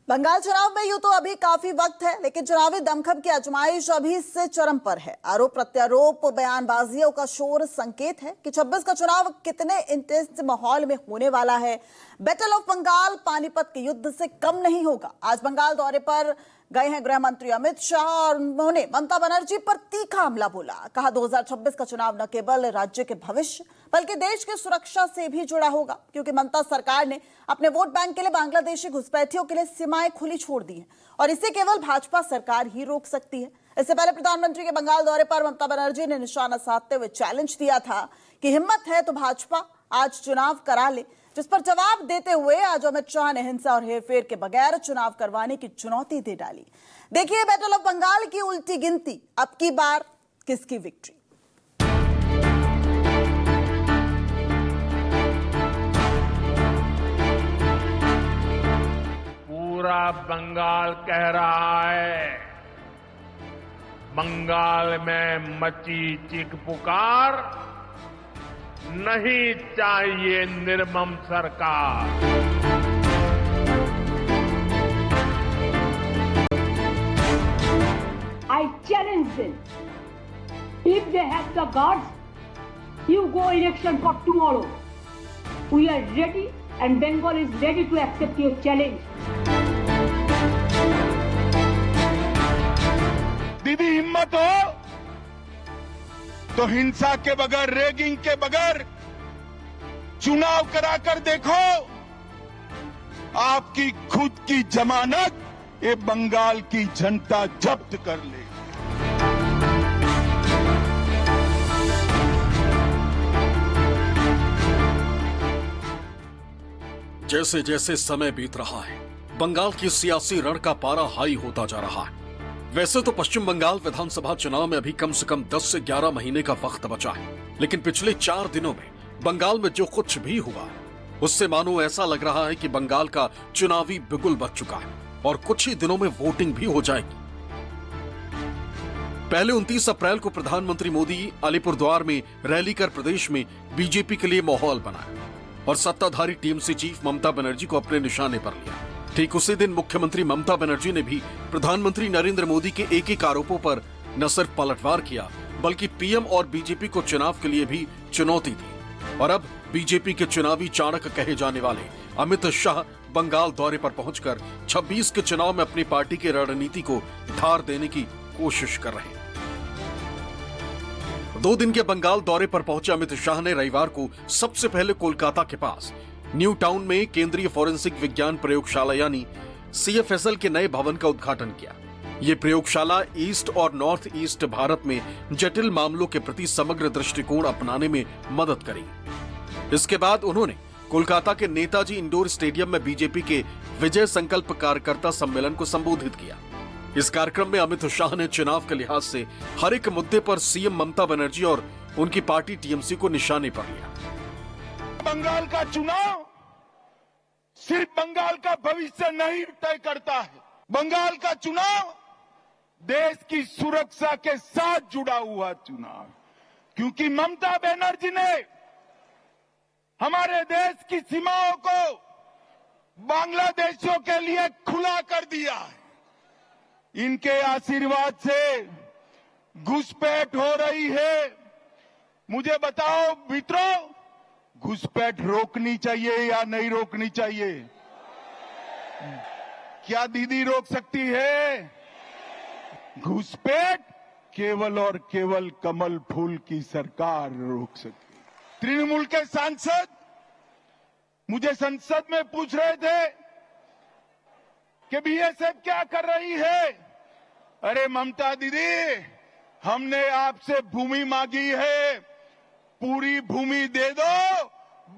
बंगाल चुनाव में यूं तो अभी काफी वक्त है, लेकिन चुनावी दमखम की आजमाइश अभी से चरम पर है। आरोप प्रत्यारोप, बयानबाजियों का शोर संकेत है कि 26 का चुनाव कितने इंटेंस माहौल में होने वाला है। बैटल ऑफ बंगाल पानीपत के युद्ध से कम नहीं होगा। आज बंगाल दौरे पर गए हैं गृह मंत्री अमित शाह और उन्होंने ममता बनर्जी पर तीखा हमला बोला। कहा 2026 का चुनाव न केवल राज्य के भविष्य बल्कि देश की सुरक्षा से भी जुड़ा होगा, क्योंकि ममता सरकार ने अपने वोट बैंक के लिए बांग्लादेशी घुसपैठियों के लिए सीमाएं खुली छोड़ दी हैं और इसे केवल भाजपा सरकार ही रोक सकती है। इससे पहले प्रधानमंत्री के बंगाल दौरे पर ममता बनर्जी ने निशाना साधते हुए चैलेंज दिया था कि हिम्मत है तो भाजपा आज चुनाव करा ले, जिस पर जवाब देते हुए आज अमित शाह ने हिंसा और हेरफेर के बगैर चुनाव करवाने की चुनौती दे डाली। देखिए बैटल ऑफ बंगाल की उल्टी गिनती, अब की बार किसकी विक्ट्री। पूरा बंगाल कह रहा है, बंगाल में मची चीख पुकार, नहीं चाहिए निर्मम सरकार। I challenge them. If they have the guts, you go election for tomorrow. We are ready and Bengal is ready to accept your challenge. दीदी हिम्मत हो तो हिंसा के बगैर, रेगिंग के बगैर चुनाव कराकर देखो। आपकी खुद की जमानत ये बंगाल की जनता जब्त कर ले। जैसे जैसे समय बीत रहा है, बंगाल की सियासी रण का पारा हाई होता जा रहा है। वैसे तो पश्चिम बंगाल विधानसभा चुनाव में अभी कम से कम 10 से 11 महीने का वक्त बचा है, लेकिन पिछले 4 दिनों में बंगाल में जो कुछ भी हुआ उससे मानो ऐसा लग रहा है कि बंगाल का चुनावी बिगुल बज चुका है और कुछ ही दिनों में वोटिंग भी हो जाएगी। पहले 29 अप्रैल को प्रधानमंत्री मोदी अलीपुरद्वार में रैली कर प्रदेश में बीजेपी के लिए माहौल बनाया और सत्ताधारी टीएमसी चीफ ममता बनर्जी को अपने निशाने पर लिया। ठीक उसी दिन मुख्यमंत्री ममता बनर्जी ने भी प्रधानमंत्री नरेंद्र मोदी के एक आरोपों पर न सिर्फ पलटवार किया बल्कि पीएम और बीजेपी को चुनाव के लिए भी चुनौती दी। और अब बीजेपी के चुनावी चाणक्य कहे जाने वाले अमित शाह बंगाल दौरे पर पहुंचकर 26 के चुनाव में अपनी पार्टी की रणनीति को धार देने की कोशिश कर रहे हैं। 2 दिन के बंगाल दौरे पर पहुंचे अमित शाह ने रविवार को सबसे पहले कोलकाता के पास न्यू टाउन में केंद्रीय फोरेंसिक विज्ञान प्रयोगशाला यानी CFSL के नए भवन का उद्घाटन किया। ये प्रयोगशाला ईस्ट और नॉर्थ ईस्ट भारत में जटिल मामलों के प्रति समग्र दृष्टिकोण अपनाने में मदद करेगी। इसके बाद उन्होंने कोलकाता के नेताजी इंडोर स्टेडियम में बीजेपी के विजय संकल्प कार्यकर्ता सम्मेलन को संबोधित किया। इस कार्यक्रम में अमित शाह ने चुनाव के लिहाज से हर एक मुद्दे पर सीएम ममता बनर्जी और उनकी पार्टी टीएमसी को निशाने पर लिया। बंगाल का चुनाव सिर्फ बंगाल का भविष्य नहीं तय करता है, बंगाल का चुनाव देश की सुरक्षा के साथ जुड़ा हुआ चुनाव, क्योंकि ममता बनर्जी ने हमारे देश की सीमाओं को बांग्लादेशियों के लिए खुला कर दिया है। इनके आशीर्वाद से घुसपैठ हो रही है। मुझे बताओ मित्रों, घुसपैठ रोकनी चाहिए या नहीं रोकनी चाहिए? क्या दीदी रोक सकती है? घुसपैठ केवल और केवल कमल फूल की सरकार रोक सकती है। तृणमूल के सांसद मुझे संसद में पूछ रहे थे कि बीएसएफ क्या कर रही है। अरे ममता दीदी, हमने आपसे भूमि मांगी है, पूरी भूमि दे दो,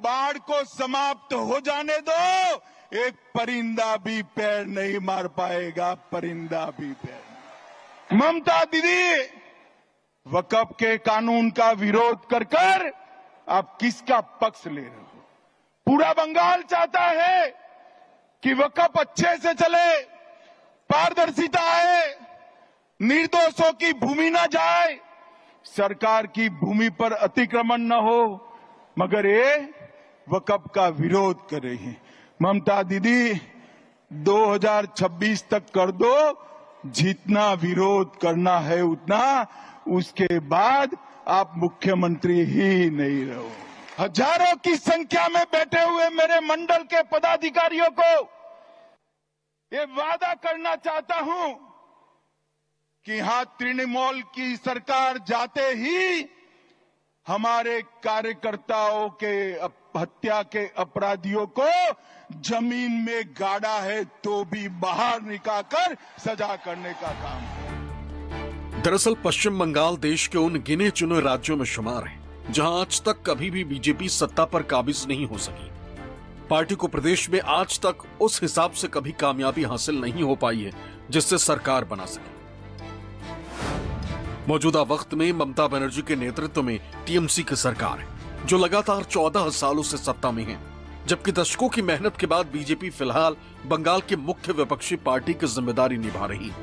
बाढ़ को समाप्त हो जाने दो, एक परिंदा भी पैर नहीं मार पाएगा, परिंदा भी पैर। ममता दीदी, वक्फ के कानून का विरोध कर आप किसका पक्ष ले रहे हो? पूरा बंगाल चाहता है कि वक्फ अच्छे से चले, पारदर्शिता आए, निर्दोषों की भूमि न जाए, सरकार की भूमि पर अतिक्रमण न हो, मगर ये वक्फ का विरोध कर रही है। ममता दीदी, 2026 तक कर दो, जितना विरोध करना है उतना, उसके बाद आप मुख्यमंत्री ही नहीं रहो। हजारों की संख्या में बैठे हुए मेरे मंडल के पदाधिकारियों को ये वादा करना चाहता हूं कि यहां तृणमूल की सरकार जाते ही हमारे कार्यकर्ताओं के हत्या के अपराधियों को जमीन में गाड़ा है तो भी बाहर निकालकर सजा करने का काम है। दरअसल पश्चिम बंगाल देश के उन गिने चुने राज्यों में शुमार है जहां आज तक कभी भी बीजेपी सत्ता पर काबिज नहीं हो सकी। पार्टी को प्रदेश में आज तक उस हिसाब से कभी कामयाबी हासिल नहीं हो पाई है जिससे सरकार बना सके। मौजूदा वक्त में ममता बनर्जी के नेतृत्व में टीएमसी की सरकार है जो लगातार 14 सालों से सत्ता में है, जबकि दशकों की मेहनत के बाद बीजेपी फिलहाल बंगाल की मुख्य विपक्षी पार्टी की जिम्मेदारी निभा रही है।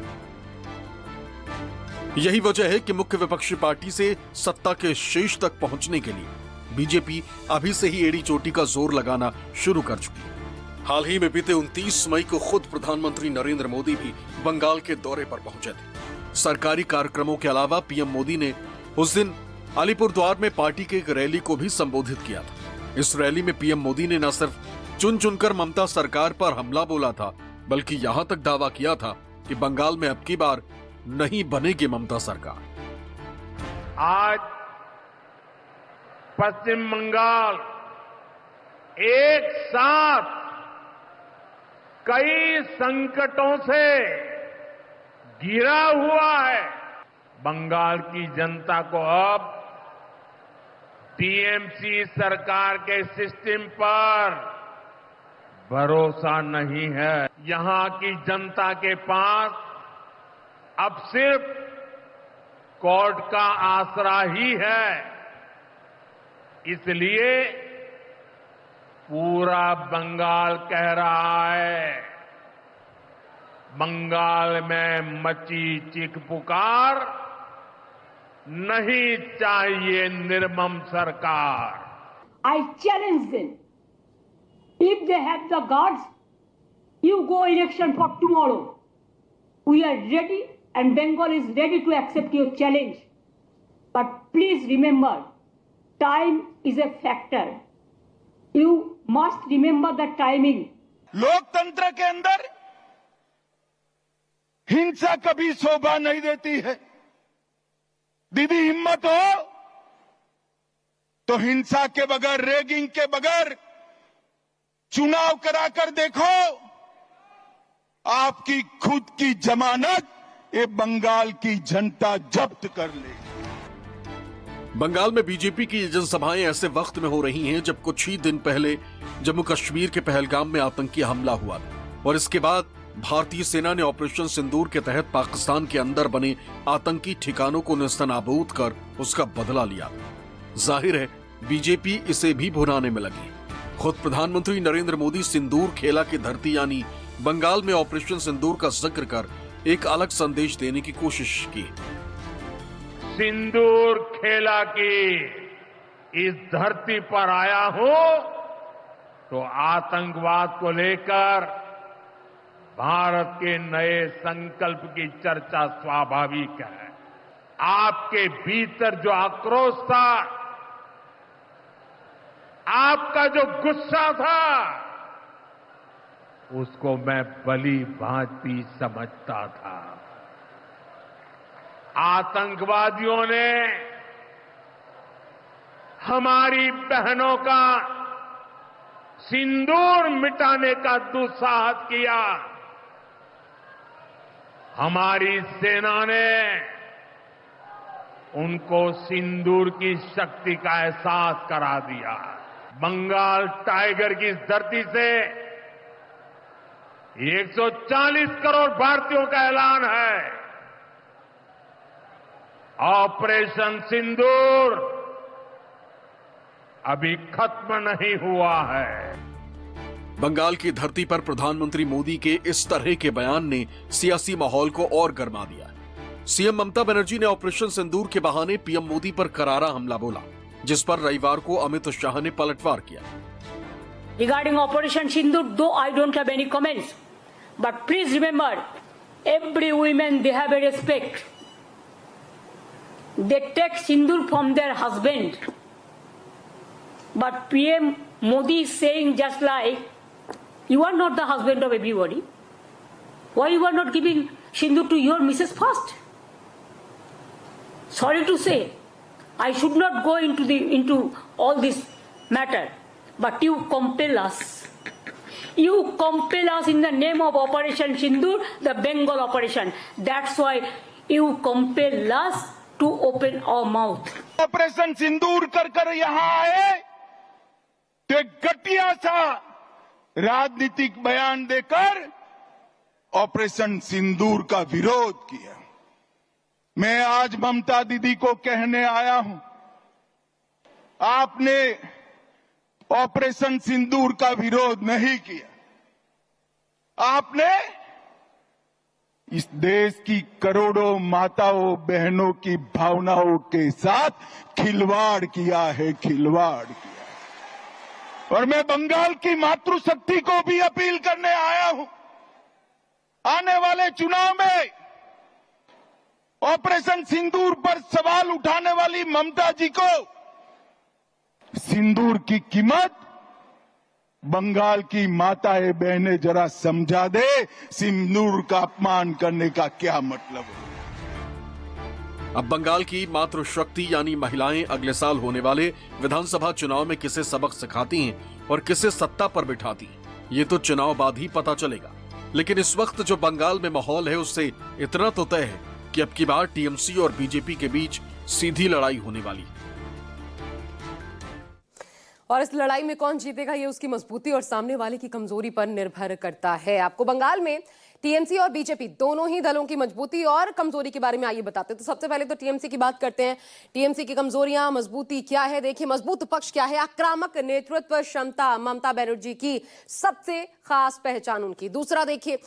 यही वजह है कि मुख्य विपक्षी पार्टी से सत्ता के शीर्ष तक पहुंचने के लिए बीजेपी अभी से ही एड़ी चोटी का जोर लगाना शुरू कर चुकी है। हाल ही में बीते 29 मई को खुद प्रधानमंत्री नरेंद्र मोदी भी बंगाल के दौरे पर पहुंचे थे। सरकारी कार्यक्रमों के अलावा पीएम मोदी ने उस दिन अलीपुरद्वार में पार्टी की एक रैली को भी संबोधित किया था। इस रैली में पीएम मोदी ने न सिर्फ चुन चुनकर ममता सरकार पर हमला बोला था, बल्कि यहां तक दावा किया था कि बंगाल में अब की बार नहीं बनेगी ममता सरकार। आज पश्चिम बंगाल एक साथ कई संकटों से घिरा हुआ है। बंगाल की जनता को अब टीएमसी सरकार के सिस्टम पर भरोसा नहीं है। यहां की जनता के पास अब सिर्फ कोर्ट का आसरा ही है। इसलिए पूरा बंगाल कह रहा है, बंगाल में मची चीख पुकार, नहीं चाहिए निर्मम सरकार। I challenge them. If they have the guts, you go election for tomorrow. We are ready and Bengal is ready to accept your challenge. But please remember, time is a factor. You must remember the timing. लोकतंत्र के अंदर हिंसा कभी शोभा नहीं देती है। दीदी हिम्मत हो तो हिंसा के बगैर, रेगिंग के बगैर चुनाव कराकर देखो, आपकी खुद की जमानत ये बंगाल की जनता जब्त कर लेगी। बंगाल में बीजेपी की जनसभाएं ऐसे वक्त में हो रही हैं जब कुछ ही दिन पहले जम्मू कश्मीर के पहलगाम में आतंकी हमला हुआ था और इसके बाद भारतीय सेना ने ऑपरेशन सिंदूर के तहत पाकिस्तान के अंदर बने आतंकी ठिकानों को नेस्तनाबूद कर उसका बदला लिया। जाहिर है बीजेपी इसे भी भुनाने में लगी। खुद प्रधानमंत्री नरेंद्र मोदी सिंदूर खेला की धरती यानी बंगाल में ऑपरेशन सिंदूर का जिक्र कर एक अलग संदेश देने की कोशिश की। सिंदूर खेला की इस धरती पर आया हूं तो आतंकवाद को लेकर भारत के नए संकल्प की चर्चा स्वाभाविक है। आपके भीतर जो आक्रोश था, आपका जो गुस्सा था, उसको मैं भली भांति समझता था। आतंकवादियों ने हमारी बहनों का सिंदूर मिटाने का दुस्साहस किया। हमारी सेना ने उनको सिंदूर की शक्ति का एहसास करा दिया। बंगाल टाइगर की इस धरती से 140 करोड़ भारतीयों का ऐलान है। ऑपरेशन सिंदूर अभी खत्म नहीं हुआ है। बंगाल की धरती पर प्रधानमंत्री मोदी के इस तरह के बयान ने सियासी माहौल को और गर्मा दिया। सीएम ममता बनर्जी ने ऑपरेशन सिंदूर के बहाने पीएम मोदी पर करारा हमला बोला, जिस पर रविवार को अमित शाह ने पलटवार किया। Regarding Operation Sindoor, though I don't have any comments, But please remember, every woman, they have a respect. They take sindoor from their husband. But PM Modi is saying just like, you are not the husband of everybody. Why you are not giving sindoor to your missus first? Sorry to say, I should not go into all this matter, but you compel us. You compel us in the name of Operation Sindoor, the Bengal operation. That's why you compel us to open our mouth. Operation Sindoor कर यहाँ आए तो एक घटिया सा राजनीतिक बयान देकर ऑपरेशन सिंदूर का विरोध किया। मैं आज ममता दीदी को कहने आया हूं, आपने ऑपरेशन सिंदूर का विरोध नहीं किया, आपने इस देश की करोड़ों माताओं बहनों की भावनाओं के साथ खिलवाड़ किया है, खिलवाड़ किया। और मैं बंगाल की मातृशक्ति को भी अपील करने आया हूं, आने वाले चुनाव में ऑपरेशन सिंदूर पर सवाल उठाने वाली ममता जी को सिंदूर की कीमत बंगाल की माताएं बहनें जरा समझा दे, सिंदूर का अपमान करने का क्या मतलब है। अब बंगाल की मातृशक्ति यानी महिलाएं अगले साल होने वाले विधानसभा चुनाव में किसे सबक सिखाती हैं और किसे सत्ता पर बिठाती हैं, ये तो चुनाव बाद ही पता चलेगा। लेकिन इस वक्त जो बंगाल में माहौल है उससे इतना तो तय है कि अब की बार टीएमसी और बीजेपी के बीच सीधी लड़ाई होने वाली है। और इस लड़ाई में कौन जीतेगा ये उसकी मजबूती और सामने वाले की कमजोरी पर निर्भर करता है। आपको बंगाल में टीएमसी और बीजेपी दोनों ही दलों की मजबूती और कमजोरी के बारे में आइए बताते हैं। तो सबसे पहले तो टीएमसी की बात करते हैं। टीएमसी की कमजोरियां, मजबूती क्या है? देखिए, मजबूत पक्ष क्या है? आक्रामक नेतृत्व क्षमता, ममता बनर्जी की सबसे खास पहचान उनकी। दूसरा देखिए,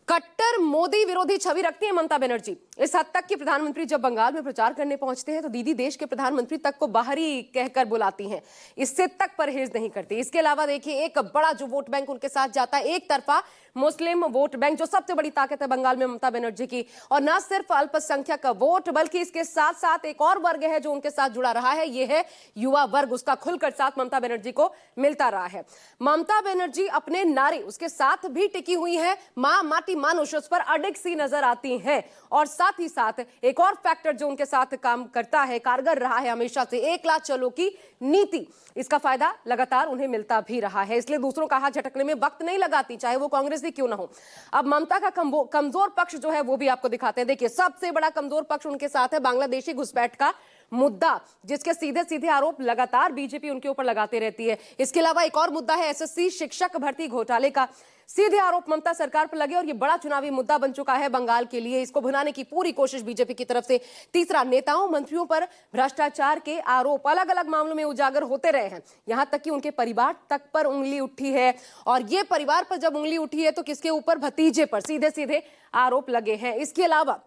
कट्टर मोदी विरोधी छवि रखती है ममता बनर्जी। इस हद तक कि प्रधानमंत्री जब बंगाल में प्रचार करने पहुंचते हैं तो दीदी देश के प्रधानमंत्री तक को बाहरी कहकर बुलाती हैं, इससे तक परहेज नहीं करती। इसके अलावा देखिए, एक बड़ा जो वोट बैंक उनके साथ जाता है, एक तरफा मुस्लिम वोट बैंक, जो सबसे बड़ी ताकत है बंगाल में ममता बनर्जी की। और न सिर्फ अल्पसंख्यक वोट, बल्कि इसके साथ साथ एक और वर्ग है जो उनके साथ जुड़ा रहा है, यह है युवा वर्ग। उसका खुलकर साथ ममता बनर्जी को मिलता रहा है। ममता बनर्जी अपने नारे उसके साथ भी टिकी हुई है, मां माटी मानुष, उस पर अडिग सी नजर आती है। और साथ ही साथ एक और फैक्टर जो उनके साथ काम करता है, कारगर रहा है हमेशा से, 1 लाख चलो की नीति। इसका फायदा लगातार उन्हें मिलता भी रहा है, इसलिए दूसरों का हाथ झटकने में वक्त नहीं लगाती, चाहे वो कांग्रेस ही क्यों ना हो। अब ममता का कमजोर पक्ष जो है वो भी आपको दिखाते हैं। देखिए, सबसे बड़ा कमजोर पक्ष उनके साथ है बांग्लादेशी घुसपैठ का मुद्दा, जिसके सीधे सीधे आरोप लगातार बीजेपी उनके ऊपर लगाते रहती है। इसके अलावा एक और मुद्दा है एसएससी शिक्षक भर्ती घोटाले का, सीधे आरोप ममता सरकार पर लगे और ये बड़ा चुनावी मुद्दा बन चुका है बंगाल के लिए। इसको भुनाने की पूरी कोशिश बीजेपी की तरफ से। तीसरा, नेताओं मंत्रियों पर भ्रष्टाचार के आरोप अलग अलग मामलों में उजागर होते रहे हैं, यहां तक कि उनके परिवार तक पर उंगली उठी है। और ये परिवार पर जब उंगली उठी है तो किसके ऊपर? भतीजे पर सीधे सीधे आरोप लगे हैं। इसके अलावा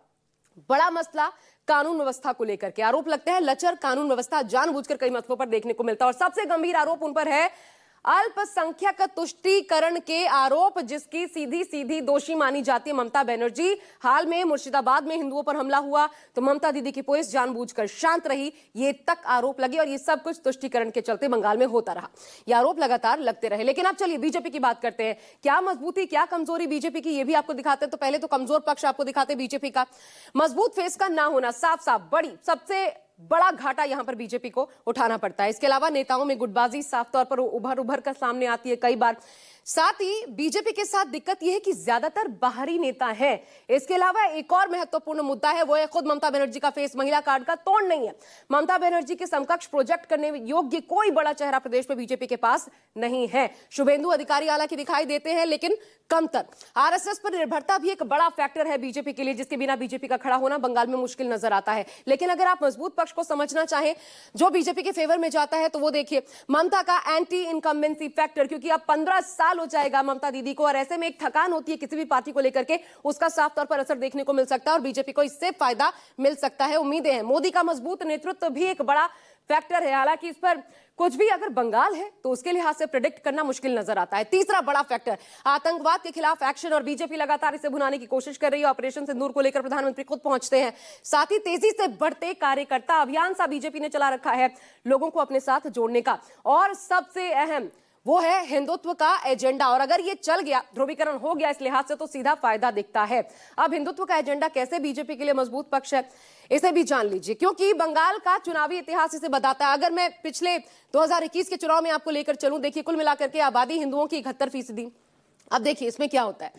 बड़ा मसला कानून व्यवस्था को लेकर के आरोप लगते हैं, लचर कानून व्यवस्था जानबूझकर कई मसलों पर देखने को मिलता है। और सबसे गंभीर आरोप उन पर है अल्पसंख्यक तुष्टीकरण के आरोप, जिसकी सीधी सीधी दोषी मानी जाती है ममता बनर्जी। हाल में मुर्शिदाबाद में हिंदुओं पर हमला हुआ तो ममता दीदी की पुलिस जानबूझकर शांत रही, ये तक आरोप लगे। और ये सब कुछ तुष्टीकरण के चलते बंगाल में होता रहा, ये आरोप लगातार लगते रहे। लेकिन अब चलिए बीजेपी की बात करते हैं। क्या मजबूती क्या कमजोरी बीजेपी की, ये भी आपको दिखाते हैं। तो पहले तो कमजोर पक्ष आपको दिखाते हैं बीजेपी का। मजबूत फेस का ना होना साफ साफ बड़ी सबसे बड़ा घाटा यहां पर बीजेपी को उठाना पड़ता है। इसके अलावा नेताओं में गुटबाजी साफ तौर पर उभर कर सामने आती है कई बार। साथ ही बीजेपी के साथ दिक्कत यह है कि ज्यादातर बाहरी नेता हैं। इसके अलावा एक और महत्वपूर्ण मुद्दा है, वो है खुद ममता बनर्जी का फेस। महिला कार्ड का तोड़ नहीं है। ममता बनर्जी के समकक्ष प्रोजेक्ट करने योग्य कोई बड़ा चेहरा प्रदेश में बीजेपी के पास नहीं है। शुभेंदु अधिकारी हालांकि दिखाई देते हैं, लेकिन कमतर। आरएसएस पर निर्भरता भी एक बड़ा फैक्टर है बीजेपी के लिए, जिसके बिना बीजेपी का खड़ा होना बंगाल में मुश्किल नजर आता है। लेकिन अगर आप मजबूत पक्ष को समझना चाहें जो बीजेपी के फेवर में जाता है, तो वो देखिए ममता का एंटी इनकम्बेंसी फैक्टर, क्योंकि अब 15 साल हाल हो जाएगा ममता दीदी को, और ऐसे में एक थकान होती है किसी भी पार्टी को लेकर के, उसका साफ तौर पर असर देखने को मिल सकता है और बीजेपी को इससे फायदा मिल सकता है। उम्मीदें हैं मोदी का मजबूत नेतृत्व भी एक बड़ा फैक्टर है, हालांकि इस पर कुछ भी अगर बंगाल है तो उसके लिहाज से प्रेडिक्ट करना मुश्किल नजर आता है। तीसरा बड़ा फैक्टर आतंकवाद के खिलाफ एक्शन, और बीजेपी लगातार इसे भुनाने की कोशिश कर रही है। ऑपरेशन सिंदूर को लेकर प्रधानमंत्री खुद पहुंचते हैं, साथ ही तेजी से बढ़ते कार्यकर्ता अभियान सा बीजेपी ने चला रखा है लोगों को अपने साथ जोड़ने का, और सबसे अहम वो है हिंदुत्व का एजेंडा। और अगर ये चल गया, ध्रुवीकरण हो गया, इस लिहाज से तो सीधा फायदा दिखता है। अब हिंदुत्व का एजेंडा कैसे बीजेपी के लिए मजबूत पक्ष है, इसे भी जान लीजिए, क्योंकि बंगाल का चुनावी इतिहास इसे बताता है। अगर मैं पिछले 2021 के चुनाव में आपको लेकर चलूं, देखिए कुल मिलाकर के आबादी हिंदुओं की 71%। अब देखिए इसमें क्या होता है,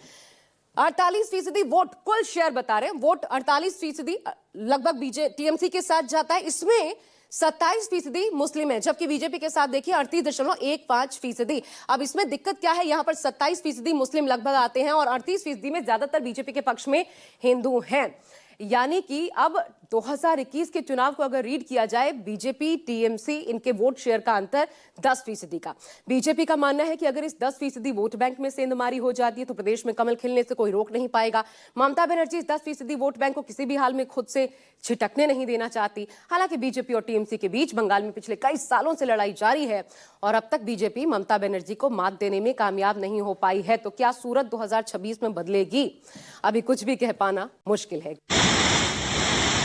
48% वोट, कुल शेयर बता रहे हैं, वोट 48% लगभग टीएमसी के साथ जाता है। इसमें 27% मुस्लिम है, जबकि बीजेपी के साथ देखिए 38.15%। अब इसमें दिक्कत क्या है, यहां पर 27% मुस्लिम लगभग आते हैं और 38% में ज्यादातर बीजेपी के पक्ष में हिंदू हैं। यानी कि अब 2021 के चुनाव को अगर रीड किया जाए, बीजेपी टीएमसी इनके वोट शेयर का अंतर 10% का। बीजेपी का मानना है कि अगर इस 10% वोट बैंक में सेंधमारी हो जाती है तो प्रदेश में कमल खिलने से कोई रोक नहीं पाएगा। ममता बनर्जी इस 10% वोट बैंक को किसी भी हाल में खुद से छिटकने नहीं देना चाहती। हालांकि बीजेपी और टीएमसी के बीच बंगाल में पिछले कई सालों से लड़ाई जारी है और अब तक बीजेपी ममता बनर्जी को मात देने में कामयाब नहीं हो पाई है। तो क्या सूरत 2026 में बदलेगी, अभी कुछ भी कह पाना मुश्किल है।